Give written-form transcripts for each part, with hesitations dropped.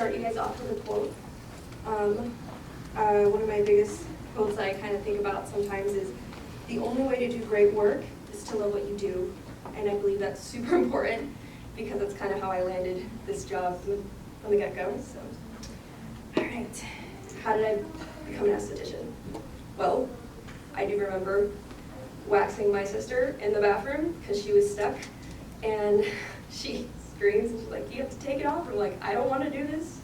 start you guys off with a quote. One of my biggest quotes that I kind of think about sometimes is, the only way to do great work is to love what you do. And I believe that's super important because that's kind of how I landed this job from the get-go. So, all right, how did I become an esthetician? Well, I do remember waxing my sister in the bathroom because she was stuck, and she screams and she's like, "You have to take it off." I'm like, "I don't want to do this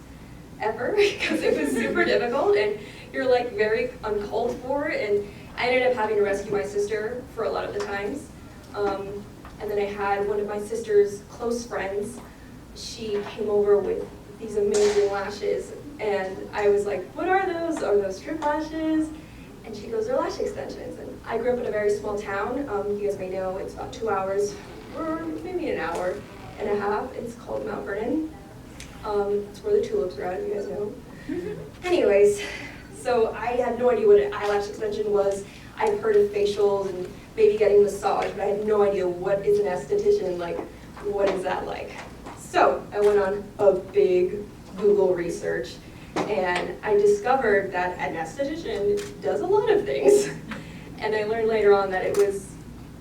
ever," because it was super difficult and you're like very uncalled for, and I ended up having to rescue my sister for a lot of the times. And then I had one of my sister's close friends. She came over with these amazing lashes, and I was like, "What are those? Are those strip lashes?" And she goes, "They're lash extensions." And I grew up in a very small town. You guys may know it's about 2 hours, or maybe an hour and a half. It's called Mount Vernon. It's where the tulips are at, if you guys know. Anyways, so I had no idea what an eyelash extension was. I'd heard of facials and maybe getting massage, but I had no idea what is an esthetician, like, what is that like? So I went on a big Google research, and I discovered that an esthetician does a lot of things. And I learned later on that it was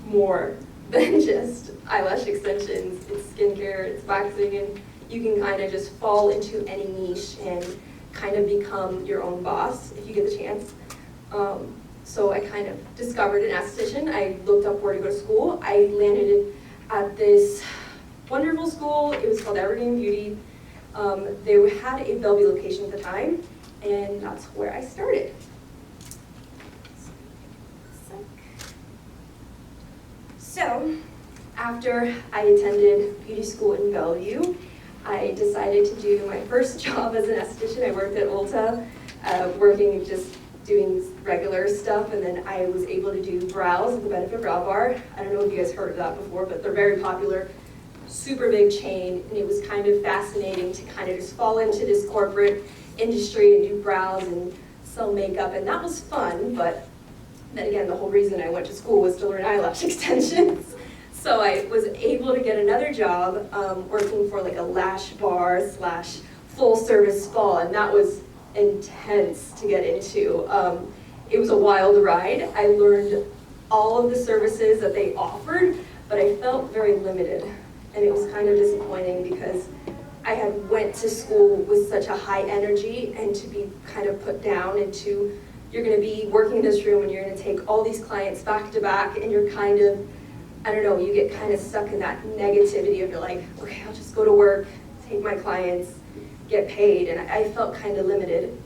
more than just eyelash extensions. It's skincare, it's waxing, and you can kind of just fall into any niche and kind of become your own boss if you get the chance. So I kind of discovered an esthetician. I looked up where to go to school. I landed at this wonderful school. It was called Evergreen Beauty. They had a Bellevue location at the time, and that's where I started. So after I attended beauty school in Bellevue, I decided to do my first job as an esthetician. I worked at Ulta, working just doing regular stuff, and then I was able to do brows at the Benefit Brow Bar. I don't know if you guys heard of that before, but they're very popular, super big chain, and it was kind of fascinating to kind of just fall into this corporate industry and do brows and sell makeup, and that was fun, but then again, the whole reason I went to school was to learn eyelash extensions. So I was able to get another job working for like a lash bar / full service spa, and that was intense to get into. It was a wild ride. I learned all of the services that they offered, but I felt very limited, and it was kind of disappointing because I had went to school with such a high energy, and to be kind of put down into, you're going to be working in this room and you're going to take all these clients back to back, and you're kind of, I don't know, you get kind of stuck in that negativity of, you're like, okay, I'll just go to work, take my clients, get paid, and I felt kind of limited.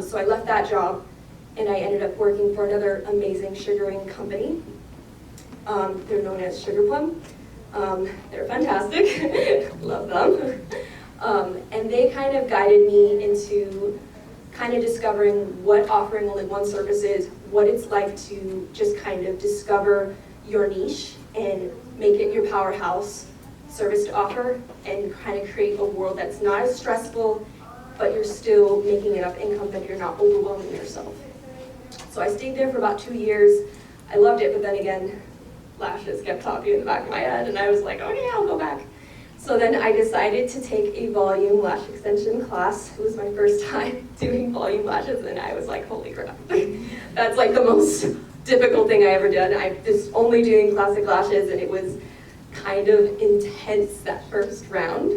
So I left that job, and I ended up working for another amazing sugaring company. They're known as Sugar Plum. They're fantastic, love them. And they kind of guided me into kind of discovering what offering only one service is, what it's like to just kind of discover your niche and make it your powerhouse service to offer, and kind of create a world that's not as stressful, but you're still making enough income that you're not overwhelming yourself. So I stayed there for about 2 years. I loved it, but then again, lashes kept popping in the back of my head, and I was like, okay, I'll go back. So then I decided to take a volume lash extension class. It was my first time doing volume lashes, and I was like, holy crap. That's like the most difficult thing I ever did. I was only doing classic lashes, and it was kind of intense that first round.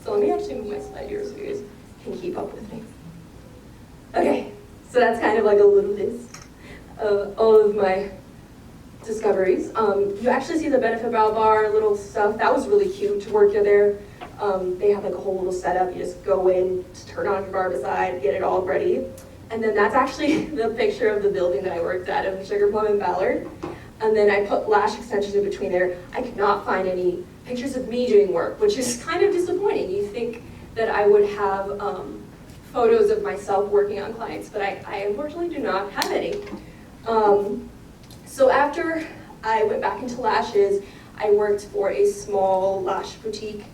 So let me actually move my slide here so you guys can keep up with me. Okay, so that's kind of like a little list of all of my discoveries. You actually see the Benefit Brow Bar little stuff. That was really cute to work there. They have like a whole little setup. You just go in, just turn on your barbicide, get it all ready. And then that's actually the picture of the building that I worked at, of Sugar Plum and Ballard. And then I put lash extensions in between there. I could not find any pictures of me doing work, which is kind of disappointing. You think that I would have photos of myself working on clients, but I unfortunately do not have any. So after I went back into lashes, I worked for a small lash boutique.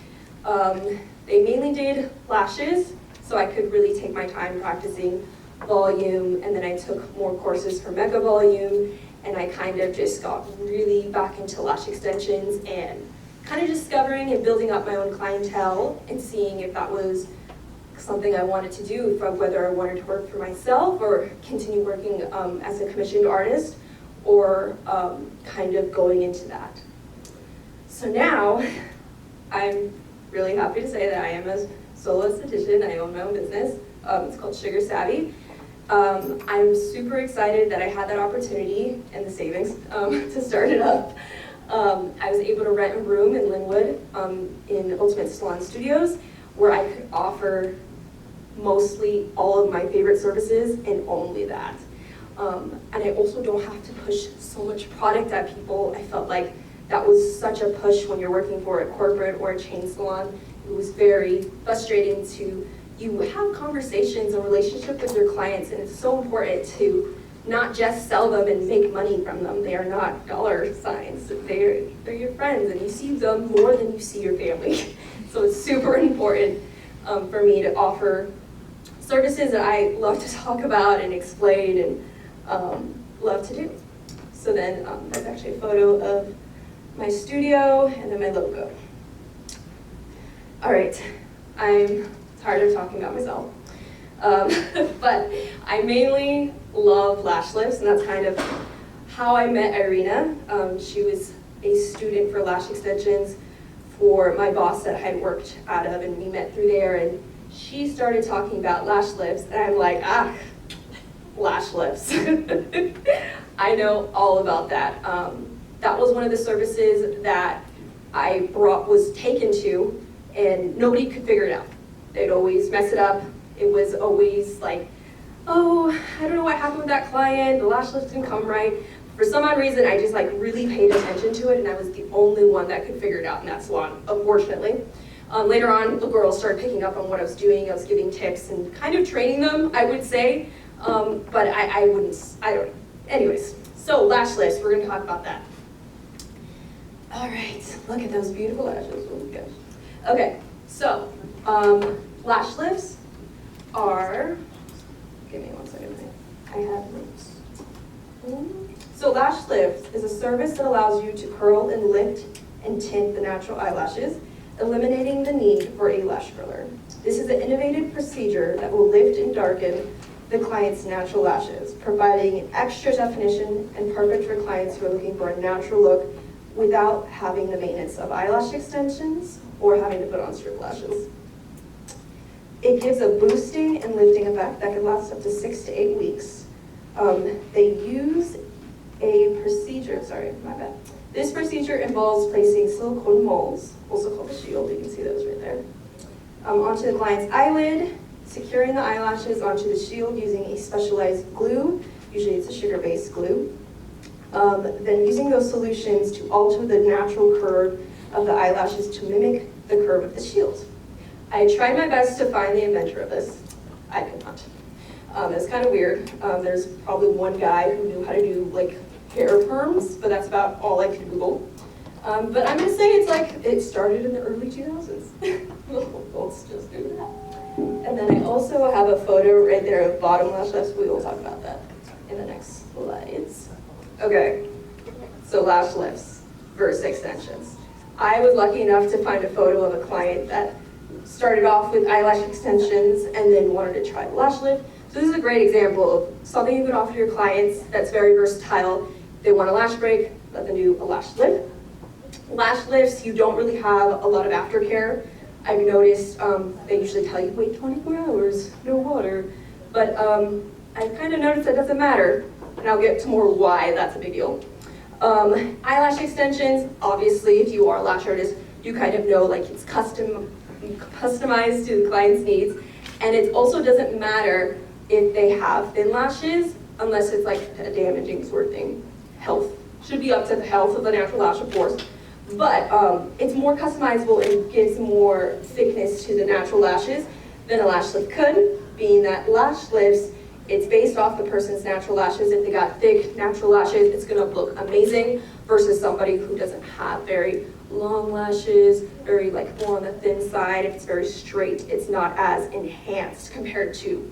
They mainly did lashes, so I could really take my time practicing volume, and then I took more courses for mega volume, and I kind of just got really back into lash extensions and kind of discovering and building up my own clientele and seeing if that was something I wanted to do, from whether I wanted to work for myself or continue working as a commissioned artist, or kind of going into that. So now, I'm really happy to say that I am a solo esthetician. I own my own business. It's called Savy. I'm super excited that I had that opportunity and the savings to start it up. I was able to rent a room in Linwood in Ultimate Salon Studios, where I could offer mostly all of my favorite services and only that. And I also don't have to push so much product at people. I felt like that was such a push when you're working for a corporate or a chain salon. It was very frustrating to, you have conversations and relationship with your clients, and it's so important to not just sell them and make money from them. They are not dollar signs. They're your friends, and you see them more than you see your family. So it's super important for me to offer services that I love to talk about and explain and love to do. So then that's actually a photo of my studio and then my logo. All right, I'm tired of talking about myself. But I mainly love lash lifts, and that's kind of how I met Irina. She was a student for lash extensions for my boss that I had worked out of, and we met through there, and she started talking about lash lifts, and I'm like, lash lifts. I know all about that. That was one of the services that I was taken to, and nobody could figure it out. They'd always mess it up. It was always like, oh, I don't know what happened with that client, the lash lift didn't come right. For some odd reason, I just like really paid attention to it, and I was the only one that could figure it out in that salon, unfortunately. Later on, the girls started picking up on what I was doing. I was giving tips and kind of training them, I would say, but I don't know. Anyways, so lash lifts, we're gonna talk about that. All right, look at those beautiful lashes. Oh my gosh. Okay, so lash lifts are, give me 1 second, I have notes. So lash lift is a service that allows you to curl and lift and tint the natural eyelashes, eliminating the need for a lash curler. This is an innovative procedure that will lift and darken the client's natural lashes, providing extra definition and perfect for clients who are looking for a natural look without having the maintenance of eyelash extensions or having to put on strip lashes. It gives a boosting and lifting effect that can last up to 6 to 8 weeks. They use a procedure, sorry, my bad. This procedure involves placing silicone molds, also called a shield, you can see those right there, onto the client's eyelid, securing the eyelashes onto the shield using a specialized glue, usually it's a sugar-based glue, then using those solutions to alter the natural curve of the eyelashes to mimic the curve of the shield. I tried my best to find the inventor of this. I could not. It's kind of weird. There's probably one guy who knew how to do like hair perms, but that's about all I could Google. But I'm gonna say it's like, it started in the early 2000s. Let's just do that. And then I also have a photo right there of bottom lash lifts. We will talk about that in the next slides. Okay, so lash lifts versus extensions. I was lucky enough to find a photo of a client that started off with eyelash extensions and then wanted to try the lash lift. So this is a great example of something you could offer your clients that's very versatile. They want a lash break, let them do a lash lift. Lash lifts, you don't really have a lot of aftercare. I've noticed they usually tell you, wait 24 hours, no water. But I kind of noticed that doesn't matter, and I'll get to more why that's a big deal. Eyelash extensions, obviously, if you are a lash artist, you kind of know like it's customized to the client's needs, and it also doesn't matter if they have thin lashes, unless it's like a damaging sort of thing. Health should be up to the health of the natural lash, of course, but it's more customizable and gives more thickness to the natural lashes than a lash lift could, being that lash lifts, it's based off the person's natural lashes. If they got thick natural lashes, it's gonna look amazing, versus somebody who doesn't have very long lashes, very like more on the thin side. If it's very straight, it's not as enhanced compared to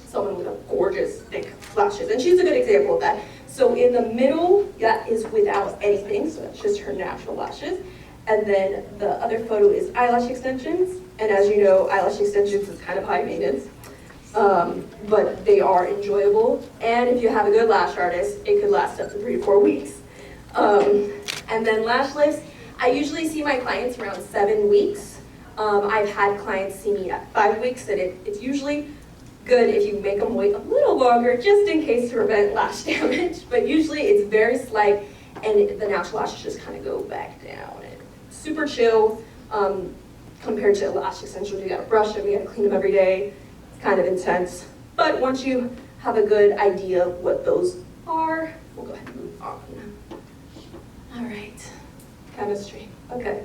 someone with a gorgeous thick lashes. And she's a good example of that. So in the middle, that is without anything, so that's just her natural lashes. And then the other photo is eyelash extensions. And as you know, eyelash extensions is kind of high maintenance, but they are enjoyable. And if you have a good lash artist, it could last up to 3 to 4 weeks. And then lash lifts, I usually see my clients around 7 weeks. I've had clients see me at 5 weeks, and it's usually good if you make them wait a little longer, just in case to prevent lash damage. But usually it's very slight, and the natural lashes just kind of go back down. And super chill compared to lash extensions. You gotta brush them, you gotta clean them every day. It's kind of intense. But once you have a good idea of what those are, we'll go ahead and move on. All right, chemistry. Okay.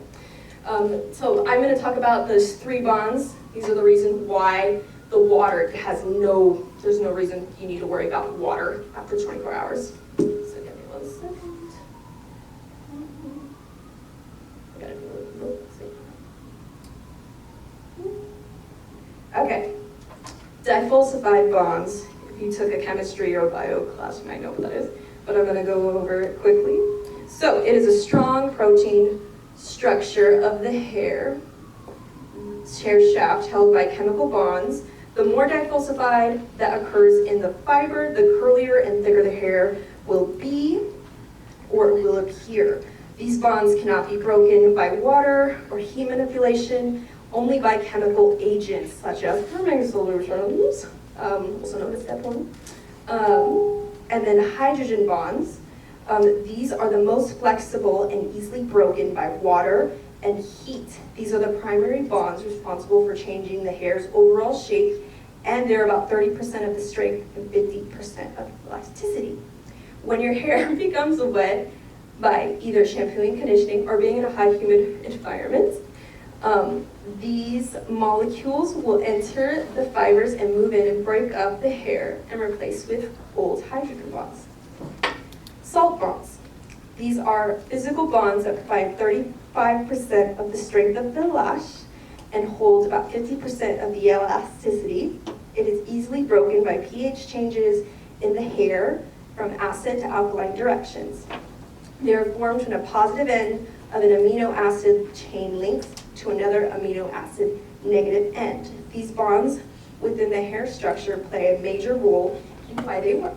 So I'm going to talk about those 3 bonds. These are the reasons why the water there's no reason you need to worry about water after 24 hours. So give me 1 second. I gotta do it. Okay. Disulfide bonds. If you took a chemistry or bio class, you might know what that is, but I'm going to go over it quickly. So it is a strong protein structure of the hair shaft held by chemical bonds. The more disulfide that occurs in the fiber, the curlier and thicker the hair will be or will appear. These bonds cannot be broken by water or heat manipulation, only by chemical agents such as firming solutions, also known as step 1. And then hydrogen bonds. These are the most flexible and easily broken by water and heat. These are the primary bonds responsible for changing the hair's overall shape, and they're about 30% of the strength and 50% of elasticity. When your hair becomes wet by either shampooing, conditioning, or being in a high humid environment, these molecules will enter the fibers and move in and break up the hair and replace with old hydrogen bonds. Salt bonds. These are physical bonds that provide 35% of the strength of the lash and hold about 50% of the elasticity. It is easily broken by pH changes in the hair from acid to alkaline directions. They are formed from a positive end of an amino acid chain linked to another amino acid negative end. These bonds within the hair structure play a major role in why they work.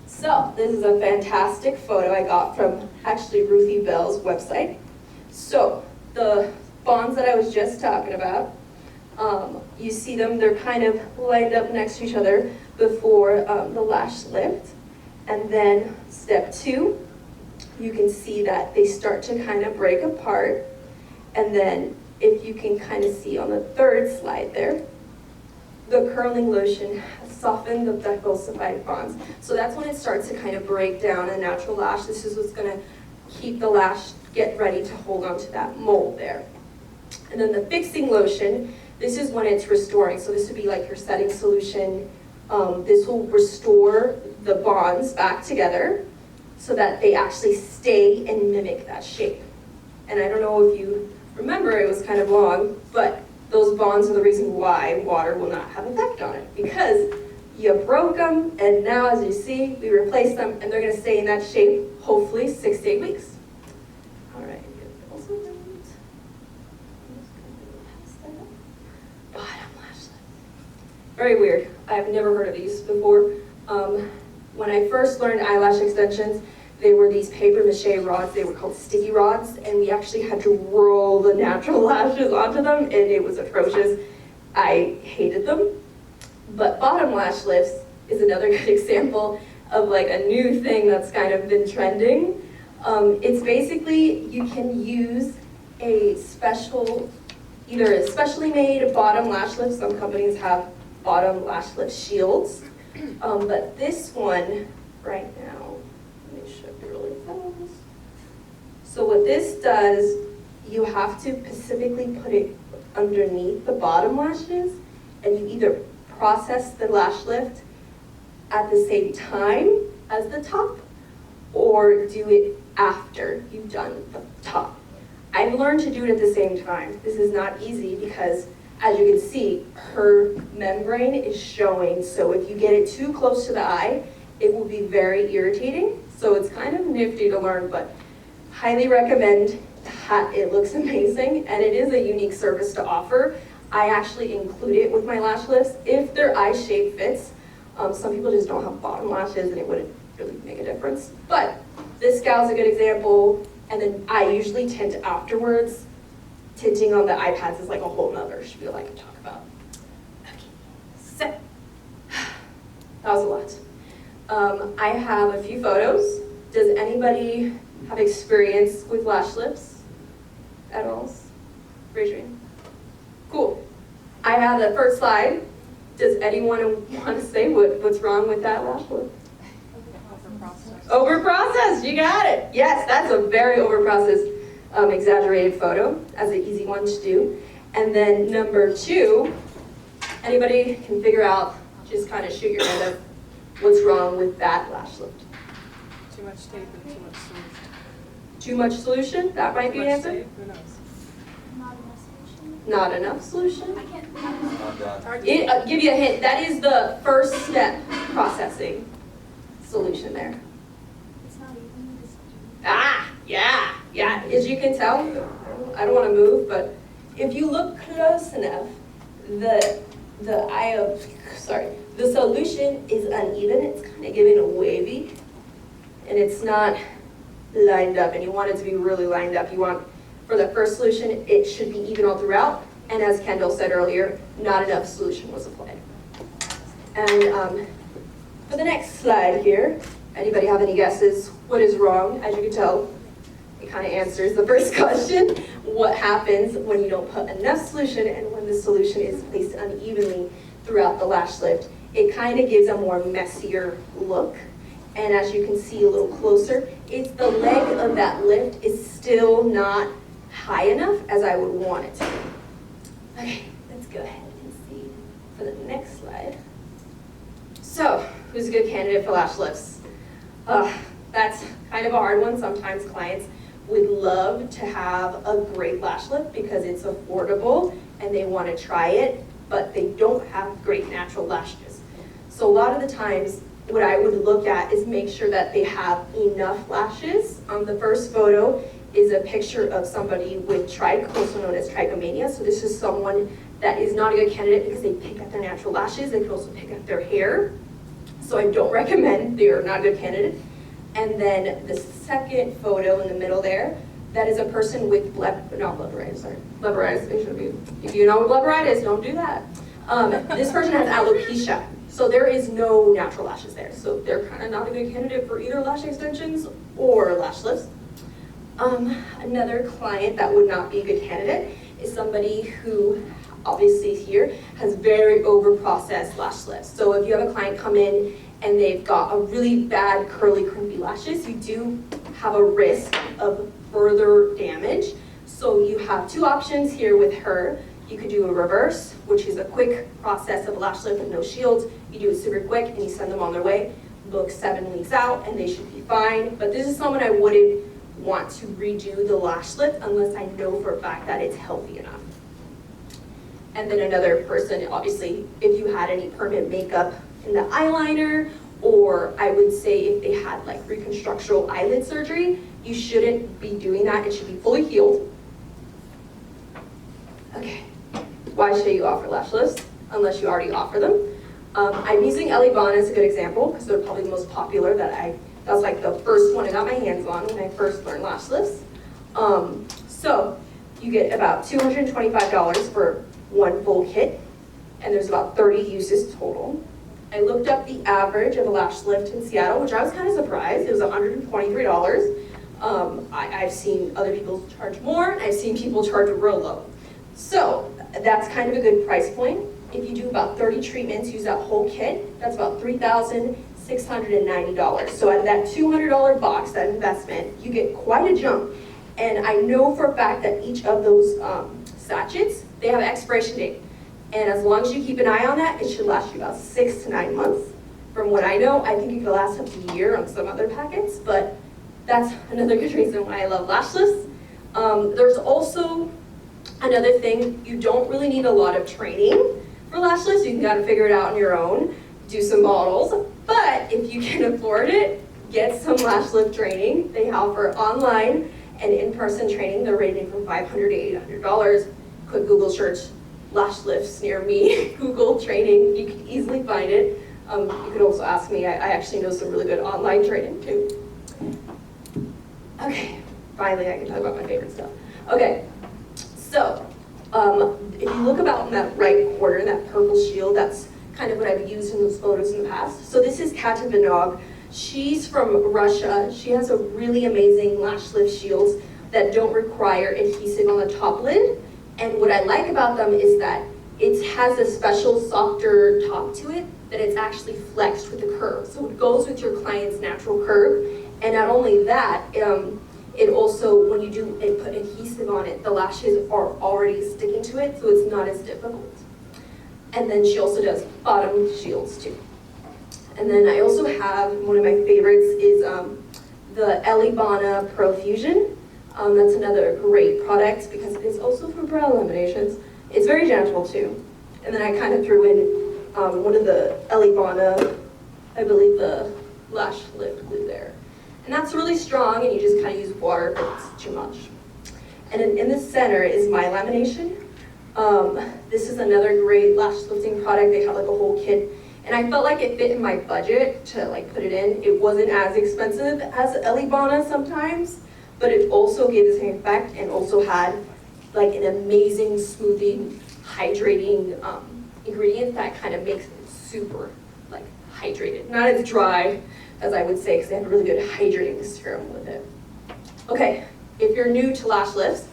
So this is a fantastic photo I got from actually Ruthie Belle's website. So the bonds that I was just talking about, you see them, they're kind of lined up next to each other before the lash lift. And then step 2, you can see that they start to kind of break apart. And then if you can kind of see on the 3rd slide there, the curling lotion has softened the disulfide bonds. So that's when it starts to kind of break down a natural lash. This is what's going to keep the lash get ready to hold on to that mold there. And then the fixing lotion, this is when it's restoring. So this would be like your setting solution. This will restore the bonds back together so that they actually stay and mimic that shape. And I don't know if you remember, it was kind of long, but those bonds are the reason why water will not have effect on it, because you broke them, and now as you see, we replaced them, and they're going to stay in that shape, hopefully 6 to 8 weeks. All right. Bottom lash lift. Very weird. I've never heard of these before. When I first learned eyelash extensions, they were these paper mache rods. They were called sticky rods, and we actually had to roll the natural lashes onto them, and it was atrocious. I hated them. But bottom lash lifts is another good example of like a new thing that's kind of been trending. It's basically, you can use a special, either a specially made bottom lash lift. Some companies have bottom lash lift shields. But this one right now, let me show you really fast. So what this does, you have to specifically put it underneath the bottom lashes, and you either process the lash lift at the same time as the top, or do it after you've done the top. I've learned to do it at the same time. This is not easy because, as you can see, her membrane is showing, so if you get it too close to the eye, it will be very irritating. So it's kind of nifty to learn, but highly recommend it looks amazing, and it is a unique service to offer. I actually include it with my lash lifts if their eye shape fits. Some people just don't have bottom lashes and it wouldn't really make a difference. But this gal's a good example, and then I usually tint afterwards. Tinting on the iPads is like a whole nother spiel I could talk about. Okay, so that was a lot. I have a few photos. Does anybody have experience with lash lifts at all? Raise your hand. Cool. I have the first slide. Does anyone want to say what's wrong with that lash lift? Overprocessed. Overprocessed, you got it. Yes, that's a very overprocessed, exaggerated photo. That's an easy one to do. And then number 2, anybody can figure out, just kind of shoot your head up, what's wrong with that lash lift? Too much tape and too much solution. Too much solution? That might be an answer? Tape? Who knows? Not enough solution? I can't. Give you a hint. That is the first step processing solution there. It's not even distributed. Ah, yeah. As you can tell, I don't want to move, but if you look close enough, the solution is uneven. It's kind of giving a wavy, and it's not lined up. And you want it to be really lined up. You want, for the first solution, it should be even all throughout. And as Kendall said earlier, not enough solution was applied. And for the next slide here, anybody have any guesses? What is wrong? As you can tell, it kind of answers the first question. What happens when you don't put enough solution and when the solution is placed unevenly throughout the lash lift? It kind of gives a more messier look. And as you can see a little closer, it's the leg of that lift is still not high enough as I would want it to be. Okay, let's go ahead and see for the next slide. So, who's a good candidate for lash lifts? That's kind of a hard one. Sometimes clients would love to have a great lash lift because it's affordable and they want to try it, but they don't have great natural lashes. So a lot of the times, what I would look at is make sure that they have enough lashes. The first photo is a picture of somebody with trich, also known as trichomania. So this is someone that is not a good candidate because they pick at their natural lashes. They can also pick at their hair. So I don't recommend, they are not a good candidate. And then the second photo in the middle there, that is a person with blepharitis. If you know what blepharitis is, don't do that. This person has alopecia. So there is no natural lashes there. So they're kind of not a good candidate for either lash extensions or lash lifts. Another client that would not be a good candidate is somebody who, obviously here, has very over-processed lash lifts. So if you have a client come in and they've got a really bad curly, crimpy lashes, you do have a risk of further damage. So you have 2 options here with her. You could do a reverse, which is a quick process of lash lift with no shields. You do it super quick and you send them on their way. Look 7 weeks out and they should be fine. But this is someone I wouldn't want to redo the lash lift unless I know for a fact that it's healthy enough. And then another person, obviously, if you had any permanent makeup in the eyeliner, or I would say if they had like reconstructional eyelid surgery, you shouldn't be doing that. It should be fully healed. Okay, why should you offer lash lifts unless you already offer them? I'm using Ellie Bond as a good example because they're probably the most popular that was like the first one I got my hands on when I first learned lash lifts. So you get about $225 for one full kit, and there's about 30 uses total. I looked up the average of a lash lift in Seattle, which I was kind of surprised. It was $123. I've seen other people charge more, and I've seen people charge real low. So that's kind of a good price point. If you do about 30 treatments, use that whole kit, that's about $3,690. So out of that $200 box, that investment, you get quite a jump. And I know for a fact that each of those sachets, they have an expiration date. And as long as you keep an eye on that, it should last you about 6 to 9 months. From what I know, I think it could last up to a year on some other packets, but that's another good reason why I love lash lifts. There's also another thing, you don't really need a lot of training for lash lifts. You can kind of figure it out on your own, do some models, but if you can afford it, get some lash lift training. They offer online and in-person training, they're ranging from $500 to $800. Quick Google search, lash lifts near me, Google training, you can easily find it. You could also ask me, I actually know some really good online training too. Okay, finally I can talk about my favorite stuff. Okay, so if you look about in that right corner, that purple shield, that's kind of what I've used in those photos in the past. So this is Katia Vinog. She's from Russia. She has a really amazing lash lift shields that don't require adhesive on the top lid. And what I like about them is that it has a special softer top to it, that it's actually flexed with the curve. So it goes with your client's natural curve. And not only that, it also, when you do put adhesive on it, the lashes are already sticking to it, so it's not as difficult. And then she also does bottom shields too. And then I also have, one of my favorites is the Elibana Pro Fusion. That's another great product because it is also for brow laminations. It's very gentle too. And then I kind of threw in one of the Elibana, I believe the Lash Lift glue there. And that's really strong, and you just kind of use water if it's too much. And in the center is my lamination. This is another great lash lifting product. They have like a whole kit. And I felt like it fit in my budget to like put it in. It wasn't as expensive as Elibana sometimes, but it also gave the same effect and also had like an amazing smoothing, hydrating ingredient that kind of makes it super like hydrated. Not as dry as I would say, because they have a really good hydrating serum with it. Okay, if you're new to lash lifts,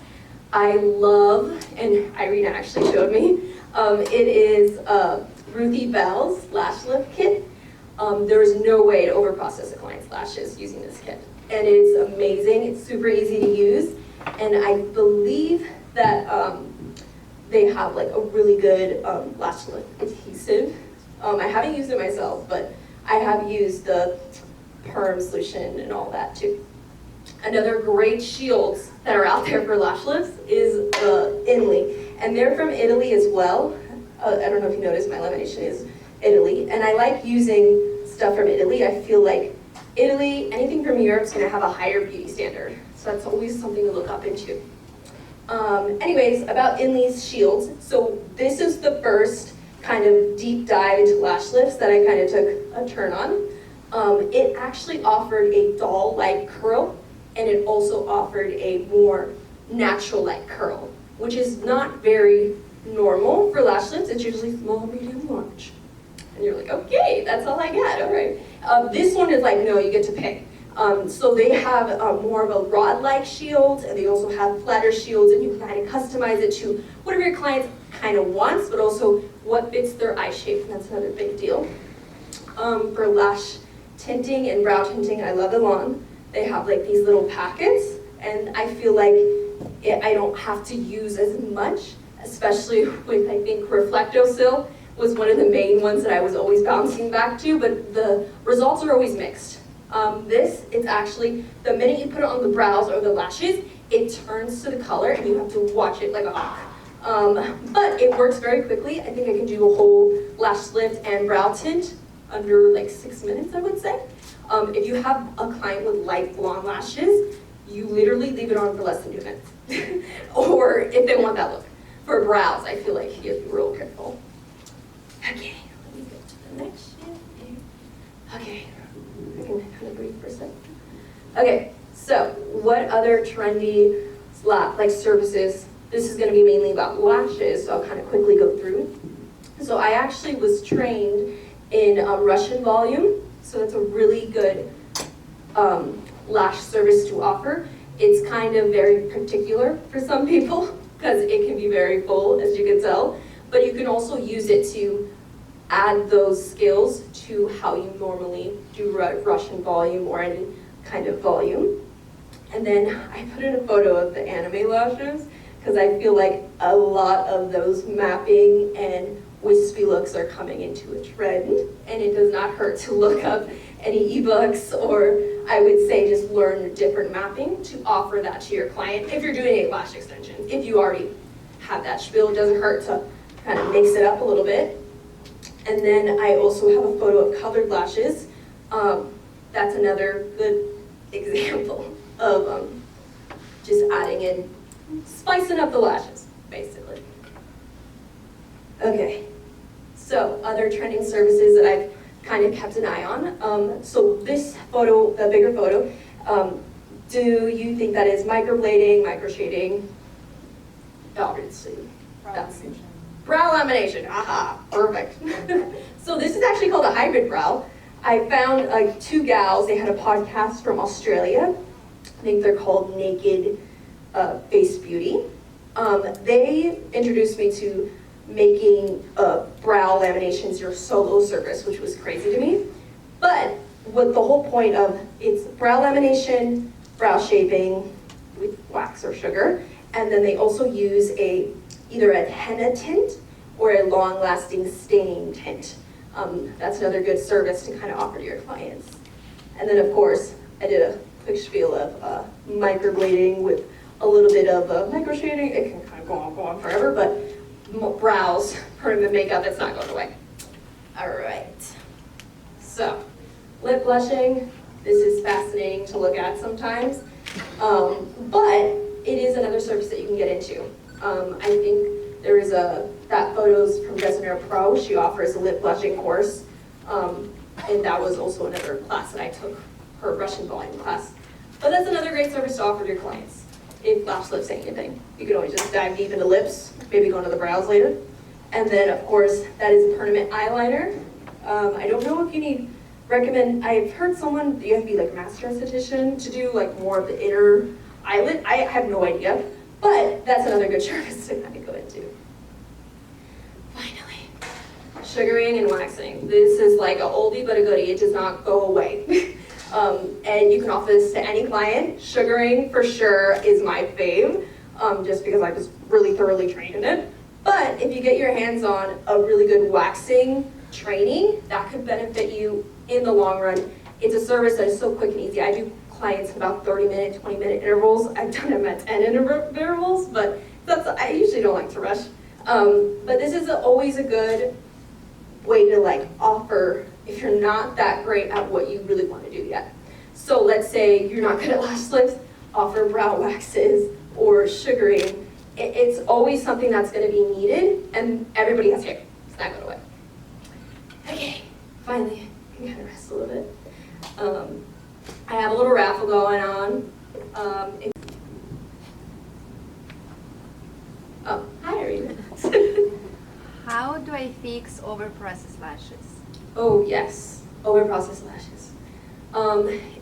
I love, and Irina actually showed me, it is Ruthie Belle's Lash Lift Kit. There is no way to overprocess a client's lashes using this kit. And it's amazing, it's super easy to use, and I believe that they have like a really good lash lift adhesive. I haven't used it myself, but I have used the perm solution and all that too. Another great shields that are out there for lash lifts is Inley, and they're from Italy as well. I don't know if you noticed, my lamination is Italy, and I like using stuff from Italy. I feel like Italy, anything from Europe is going to have a higher beauty standard, so that's always something to look up into. Anyways, about Inley's shields. So this is the first kind of deep dive into lash lifts that I kind of took a turn on. It actually offered a doll-like curl, and it also offered a more natural-like curl, which is not very normal for lash lifts. It's usually small, medium, large. And you're like, okay, that's all I got, all right. This one is like, no, you get to pick. So they have more of a rod-like shield, and they also have flatter shields, and you can kind of customize it to whatever your client kind of wants, but also what fits their eye shape, and that's another big deal. For lash tinting and brow tinting, I love Elan. They have like these little packets, and I feel like I don't have to use as much, especially with, I think, Reflecto-Sil was one of the main ones that I was always bouncing back to, but the results are always mixed. It's actually, the minute you put it on the brows or the lashes, it turns to the color and you have to watch it like a hawk. But it works very quickly. I think I can do a whole lash lift and brow tint under like 6 minutes, I would say. If you have a client with light blonde lashes, you literally leave it on for less than 2 minutes. Or if they want that look. For brows, I feel like you have to be real careful. Okay, let me go to the next shit. Okay, I can kind of breathe for a second. Okay, so what other trendy like services? This is going to be mainly about lashes, so I'll kind of quickly go through. So I actually was trained in Russian volume, so that's a really good lash service to offer. It's kind of very particular for some people because it can be very full, as you can tell, but you can also use it to add those skills to how you normally do Russian volume or any kind of volume. And then I put in a photo of the anime lashes because I feel like a lot of those mapping and wispy looks are coming into a trend, and it does not hurt to look up any ebooks, or I would say just learn different mapping to offer that to your client if you're doing a lash extension. If you already have that spiel, it doesn't hurt to kind of mix it up a little bit. And then I also have a photo of colored lashes. That's another good example of just adding in, spicing up the lashes, basically. Okay, so other trending services that I've kind of kept an eye on. So this photo, the bigger photo, do you think that is microblading, microshading? Obviously, that's brow lamination. Aha, perfect. So this is actually called a hybrid brow. I found two gals, they had a podcast from Australia. I think they're called Naked Face Beauty. They introduced me to making brow laminations your solo service, which was crazy to me. But with the whole point of it's brow lamination, brow shaping with wax or sugar, and then they also use either a henna tint or a long-lasting stain tint. That's another good service to kind of offer to your clients. And then of course, I did a quick spiel of microblading with a little bit of micro shading. It can kind of go on forever, but brows, permanent makeup, it's not going away. All right. So, lip blushing. This is fascinating to look at sometimes, but it is another service that you can get into. I think there is that photo's from Designer Pro. She offers a lip blushing course, and that was also another class that I took, her brush and volume class. But that's another great service to offer to your clients. If Lash Lift's ain't your thing, you can always just dive deep into lips, maybe go into the brows later. And then of course, that is a permanent eyeliner. I don't know if you recommend, I've heard someone, you have to be like a master esthetician to do like more of the inner eyelid. I have no idea, but that's another good service to kind of go into. Finally, sugaring and waxing. This is like an oldie but a goodie. It does not go away. And you can offer this to any client. Sugaring for sure is my fave, just because I was really thoroughly trained in it. But if you get your hands on a really good waxing training, that could benefit you in the long run. It's a service that is so quick and easy. I do clients in about 30-minute, 20-minute intervals. I've done them at 10 intervals, but I usually don't like to rush. But this is always a good way to like offer if you're not that great at what you really want to do yet. So let's say you're not good at lash lifts, offer brow waxes or sugaring. It's always something that's going to be needed, and everybody has hair. It's not going away. Okay, finally, I can kind of rest a little bit. I have a little raffle going on. Oh, hi, Arena. How do I fix over-processed lashes? Oh, yes, over-processed lashes.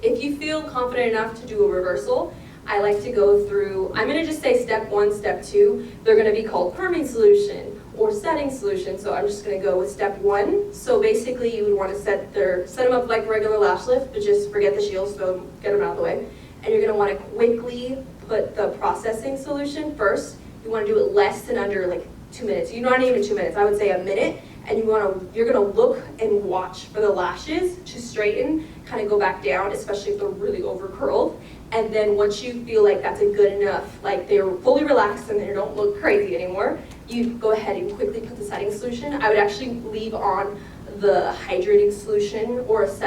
If you feel confident enough to do a reversal, I like to go through, I'm going to just say step 1, step 2. They're going to be called perming solution or setting solution, so I'm just going to go with step 1. So basically you would want to set them up like regular lash lift, but just forget the shields, so get them out of the way. And you're going to want to quickly put the processing solution first. You want to do it less than under like 2 minutes. You're not even 2 minutes, I would say a minute. And you're gonna look and watch for the lashes to straighten, kind of go back down, especially if they're really over curled. And then once you feel like that's a good enough, like they're fully relaxed and they don't look crazy anymore, you go ahead and quickly put the setting solution. I would actually leave on the hydrating solution or it's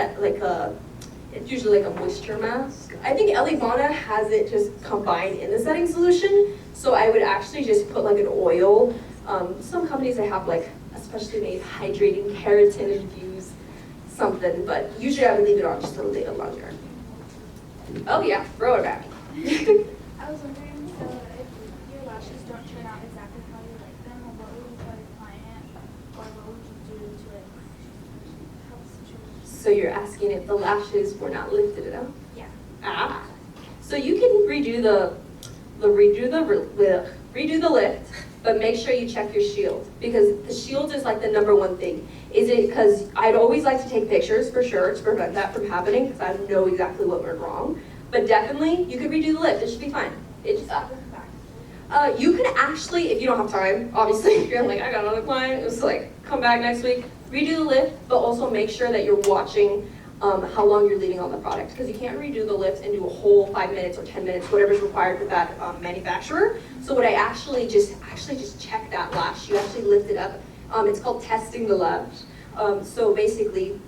usually like a moisture mask. I think Elivana has it just combined in the setting solution. So I would actually just put like an oil. Some companies they have like especially made hydrating keratin infused something, but usually I would leave it on just a little bit longer. Oh yeah, throw it back. I was wondering, so if your lashes don't turn out exactly how you like them, or what would you tell your client, or what would you do to like help the situation? So you're asking if the lashes were not lifted enough? Yeah. Ah. So you can redo the lift, but make sure you check your shield, because the shield is like the #1 thing. Is it, because I'd always like to take pictures for sure to prevent that from happening, because I know exactly what went wrong. But definitely, you could redo the lift, it should be fine. You can actually, if you don't have time, obviously, if you're like, I got another client, it's like, come back next week, redo the lift, but also make sure that you're watching how long you're leaving on the product, because you can't redo the lift and do a whole 5 minutes or 10 minutes, whatever's required with that manufacturer. So what I actually just check that lash. You actually lift it up. It's called testing the lash. So basically,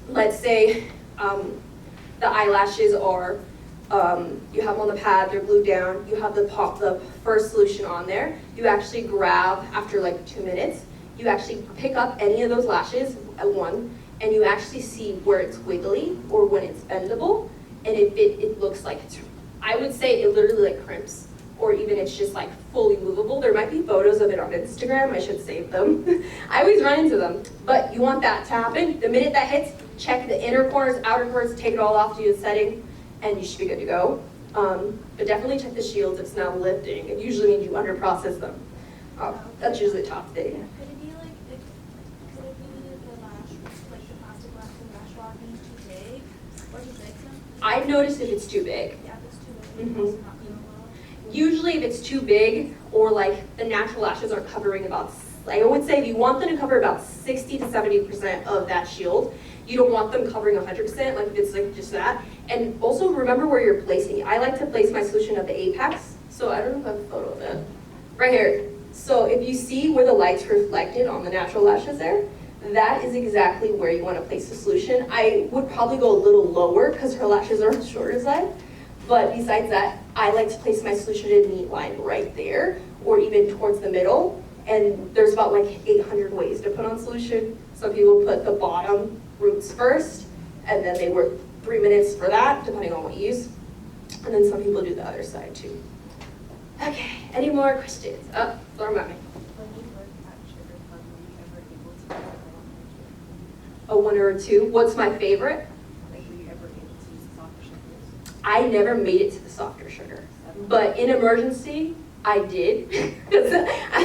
let's say the eyelashes are You have them on the pad, they're glued down. You have the first solution on there. You actually grab, after like 2 minutes, you actually pick up any of those lashes at one, and you actually see where it's wiggly or when it's bendable, and if it looks like it's, I would say it literally like crimps, or even it's just like fully movable. There might be photos of it on Instagram, I should save them. I always run into them, but you want that to happen. The minute that hits, check the inner corners, outer corners, take it all off, do the setting, and you should be good to go. But definitely check the shields if it's not lifting. It usually means you under-process them. That's usually the top thing. Could it be like, could it be the lash, like the plastic lash and lash rod being too big or too big? I've noticed if it's too big. Yeah, if it's too big, Mhm. it's also not going well. Usually if it's too big, or like the natural lashes aren't covering about, I would say if you want them to cover about 60 to 70% of that shield, you don't want them covering 100%, like if it's like just that. And also remember where you're placing it. I like to place my solution at the apex, so I don't know if I have a photo of it. Right here. So if you see where the light's reflected on the natural lashes there, that is exactly where you want to place the solution. I would probably go a little lower because her lashes are on the shorter side. But besides that, I like to place my solution in a neat line right there, or even towards the middle. And there's about like 800 ways to put on solution. Some people put the bottom roots first, and then they work 3 minutes for that, depending on what you use. And then some people do the other side too. Okay, any more questions? Throw them at me. When you work at Sugar Club, were you ever able to use a A 1 or a 2. What's my favorite? Like, were you ever able to use soft sugars? I never made it to the softer sugar, but in emergency, I did. Because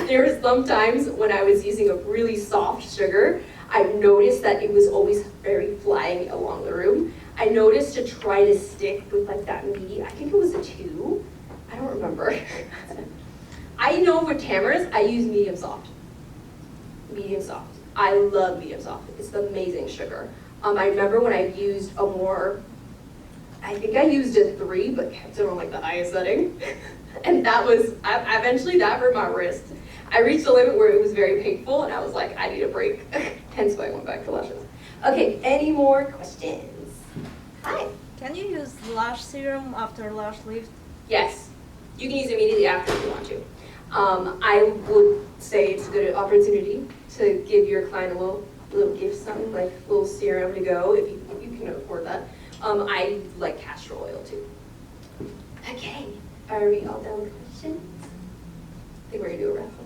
there were some times when I was using a really soft sugar, I noticed that it was always very flying along the room. I noticed to try to stick with like that medium, I think it was a 2. I don't remember. I know with Tamara's, I use medium soft. Medium soft. I love medium soft. It's the amazing sugar. I remember when I used a more, I think I used a 3, but kept it on like the highest setting. And that was, eventually that hurt my wrist. I reached a limit where it was very painful, and I was like, I need a break. Hence why I went back to lashes. Okay, any more questions? Hi. Can you use lash serum after lash lift? Yes, you can use it immediately after if you want to. I would say it's a good opportunity to give your client a little gift, something like a little serum to go if you can afford that. I like castor oil too. Okay, are we all done with questions? I think we're gonna do a raffle.